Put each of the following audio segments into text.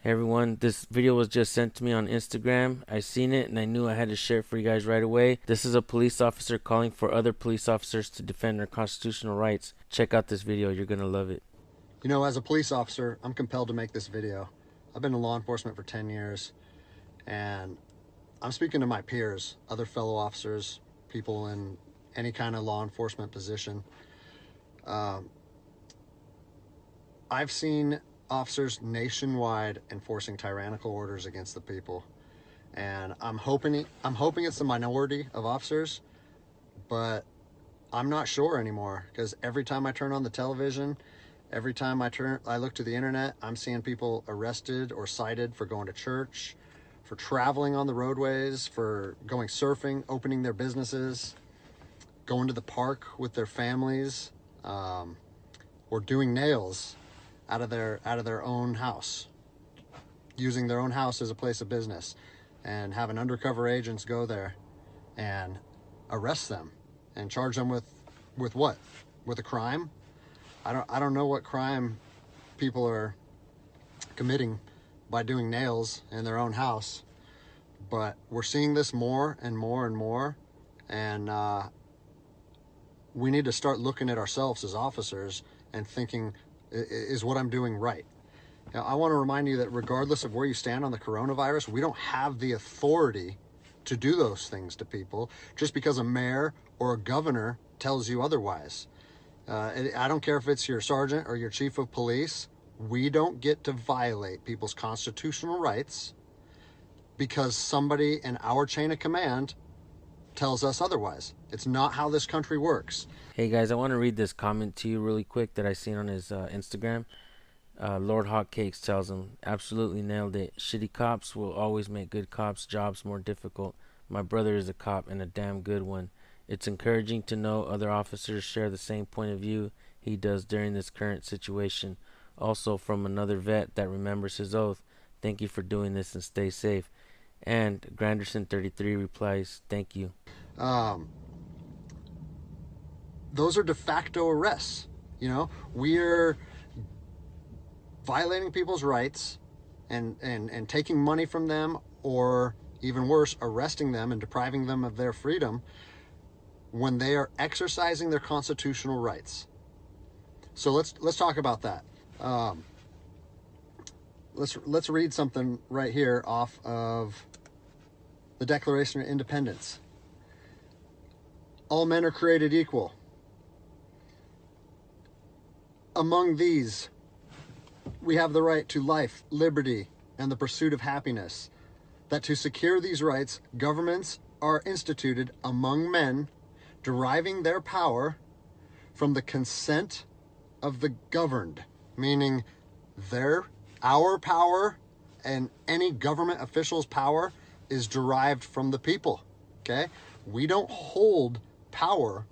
Hey everyone, this video was just sent to me on Instagram. I seen it and I knew I had to share it for you guys right away. This is a police officer calling for other police officers to defend their constitutional rights. Check out this video, you're gonna love it. You know, as a police officer, I'm compelled to make this video. I've been in law enforcement for 10 years, and I'm speaking to my peers, other fellow officers, people in any kind of law enforcement position. I've seen officers nationwide enforcing tyrannical orders against the people, and I'm hoping it's the minority of officers, but I'm not sure anymore, because every time I turn on the television, every time I look to the internet, I'm seeing people arrested or cited for going to church, for traveling on the roadways, for going surfing, opening their businesses, going to the park with their families, or doing nails out of their own house, using their own house as a place of business, and having undercover agents go there and arrest them and charge them with what? With a crime? I don't know what crime people are committing by doing nails in their own house, but we're seeing this more and more and more, and we need to start looking at ourselves as officers and thinking, is what I'm doing right? Now, I want to remind you that regardless of where you stand on the coronavirus, we don't have the authority to do those things to people just because a mayor or a governor tells you otherwise. I don't care if it's your sergeant or your chief of police. We don't get to violate people's constitutional rights because somebody in our chain of command tells us otherwise. It's not how this country works. Hey guys, I want to read this comment to you really quick that I seen on his Instagram. Lord Hotcakes tells him, absolutely nailed it. Shitty cops will always make good cops' jobs more difficult. My brother is a cop and a damn good one. It's encouraging to know other officers share the same point of view he does during this current situation. Also from another vet that remembers his oath, thank you for doing this and stay safe. And Granderson33 replies, thank you. Those are de facto arrests. You know, we're violating people's rights and taking money from them, or even worse, arresting them and depriving them of their freedom when they are exercising their constitutional rights. So let's talk about that. Let's read something right here off of the Declaration of Independence. All men are created equal. Among these, we have the right to life, liberty, and the pursuit of happiness. That to secure these rights, governments are instituted among men, deriving their power from the consent of the governed, meaning our power and any government official's power is derived from the people. Okay? We don't hold power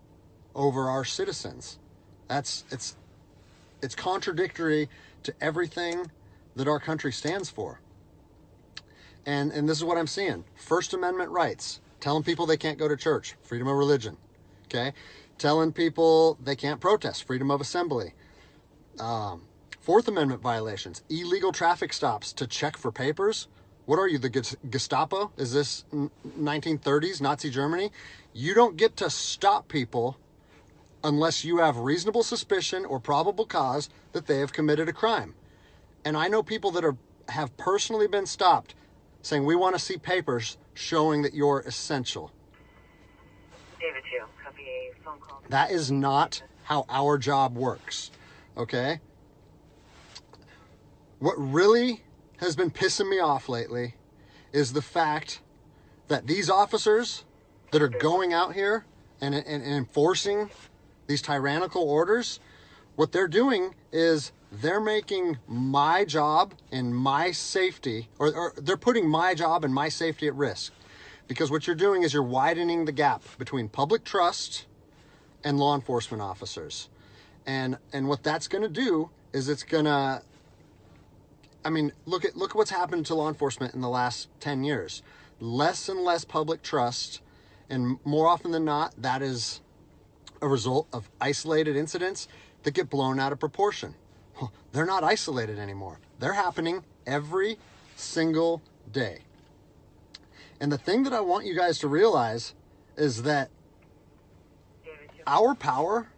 over our citizens. It's contradictory to everything that our country stands for. And this is what I'm seeing. First Amendment rights, telling people they can't go to church, freedom of religion. Okay? Telling people they can't protest, freedom of assembly. Fourth Amendment violations, illegal traffic stops to check for papers. What are you, the Gestapo? Is this 1930s Nazi Germany? You don't get to stop people unless you have reasonable suspicion or probable cause that they have committed a crime. And I know people that have personally been stopped saying, we want to see papers showing that you're essential. David 2, copy a phone call. That is not how our job works, okay? What really has been pissing me off lately is the fact that these officers that are going out here and enforcing these tyrannical orders, what they're doing is they're making my job and my safety, or they're putting my job and my safety at risk. Because what you're doing is you're widening the gap between public trust and law enforcement officers. And what that's going to do is it's going to, I mean, look at what's happened to law enforcement in the last 10 years. Less and less public trust, and more often than not, that is a result of isolated incidents that get blown out of proportion. They're not isolated anymore. They're happening every single day. And the thing that I want you guys to realize is that our power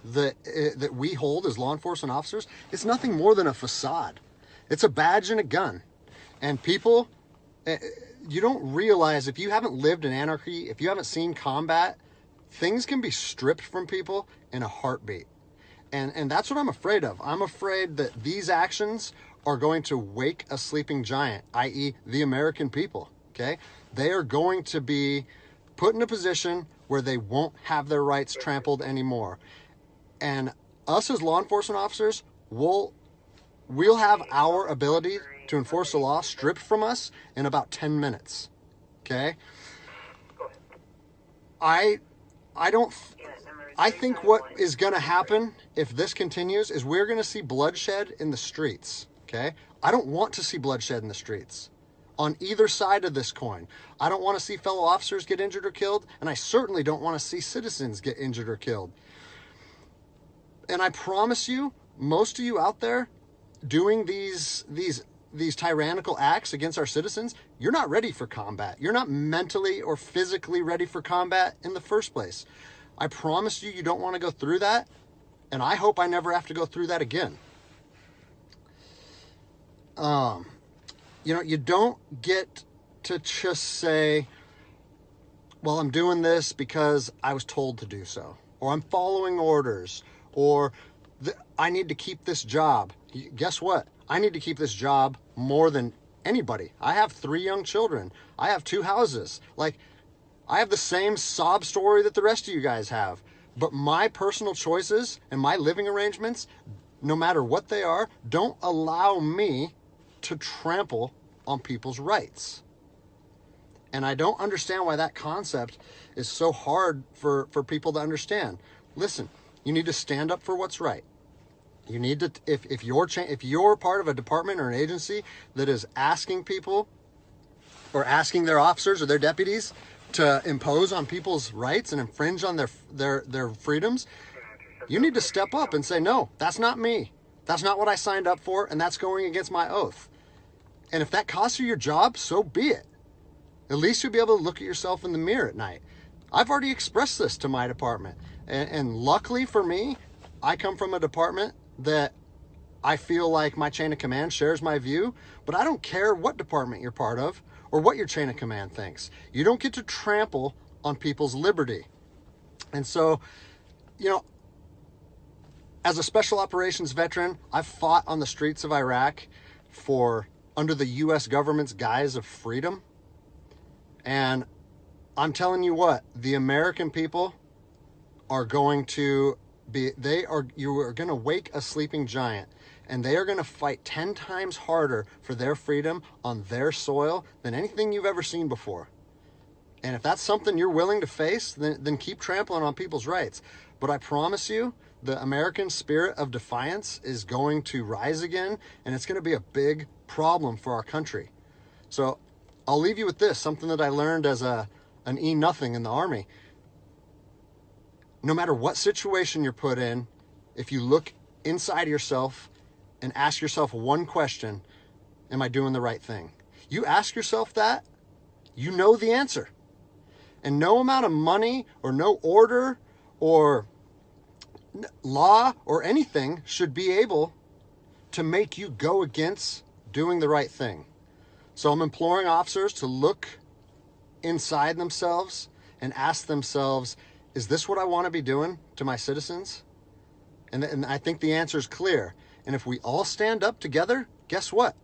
that we hold as law enforcement officers, it's nothing more than a facade. It's a badge and a gun. And people, you don't realize, if you haven't lived in anarchy, if you haven't seen combat, things can be stripped from people in a heartbeat. And that's what I'm afraid of. I'm afraid that these actions are going to wake a sleeping giant, i.e. the American people, okay? They are going to be put in a position where they won't have their rights trampled anymore. And us as law enforcement officers, we'll have our ability to enforce the law stripped from us in about 10 minutes, okay? I think what is going to happen if this continues is we're going to see bloodshed in the streets, okay? I don't want to see bloodshed in the streets on either side of this coin. I don't want to see fellow officers get injured or killed, and I certainly don't want to see citizens get injured or killed. And I promise you, most of you out there doing these tyrannical acts against our citizens, you're not ready for combat. You're not mentally or physically ready for combat in the first place. I promise you, you don't want to go through that, and I hope I never have to go through that again. You don't get to just say, well, I'm doing this because I was told to do so, or I'm following orders, or I need to keep this job. Guess what? I need to keep this job more than anybody. I have 3 young children. I have 2 houses. Like, I have the same sob story that the rest of you guys have. But my personal choices and my living arrangements, no matter what they are, don't allow me to trample on people's rights. And I don't understand why that concept is so hard for people to understand. Listen, you need to stand up for what's right. You need to, if you're part of a department or an agency that is asking people or asking their officers or their deputies to impose on people's rights and infringe on their freedoms, you need to step up and say, no, that's not me. That's not what I signed up for, and that's going against my oath. And if that costs you your job, so be it. At least you'll be able to look at yourself in the mirror at night. I've already expressed this to my department. And luckily for me, I come from a department that I feel like my chain of command shares my view, but I don't care what department you're part of or what your chain of command thinks. You don't get to trample on people's liberty. And so, as a special operations veteran, I've fought on the streets of Iraq under the U.S. government's guise of freedom. And I'm telling you what, the American people are going to you are going to wake a sleeping giant, and they are going to fight 10 times harder for their freedom on their soil than anything you've ever seen before. And if that's something you're willing to face, then keep trampling on people's rights. But I promise you, the American spirit of defiance is going to rise again, and it's going to be a big problem for our country. So I'll leave you with this, something that I learned as an E-nothing in the Army. No matter what situation you're put in, if you look inside yourself and ask yourself one question, am I doing the right thing? You ask yourself that, you know the answer. And no amount of money or no order or law or anything should be able to make you go against doing the right thing. So I'm imploring officers to look inside themselves and ask themselves, is this what I want to be doing to my citizens? And I think the answer is clear. And if we all stand up together, guess what?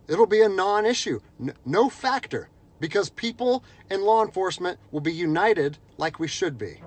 It'll be a non-issue, no factor, because people and law enforcement will be united like we should be.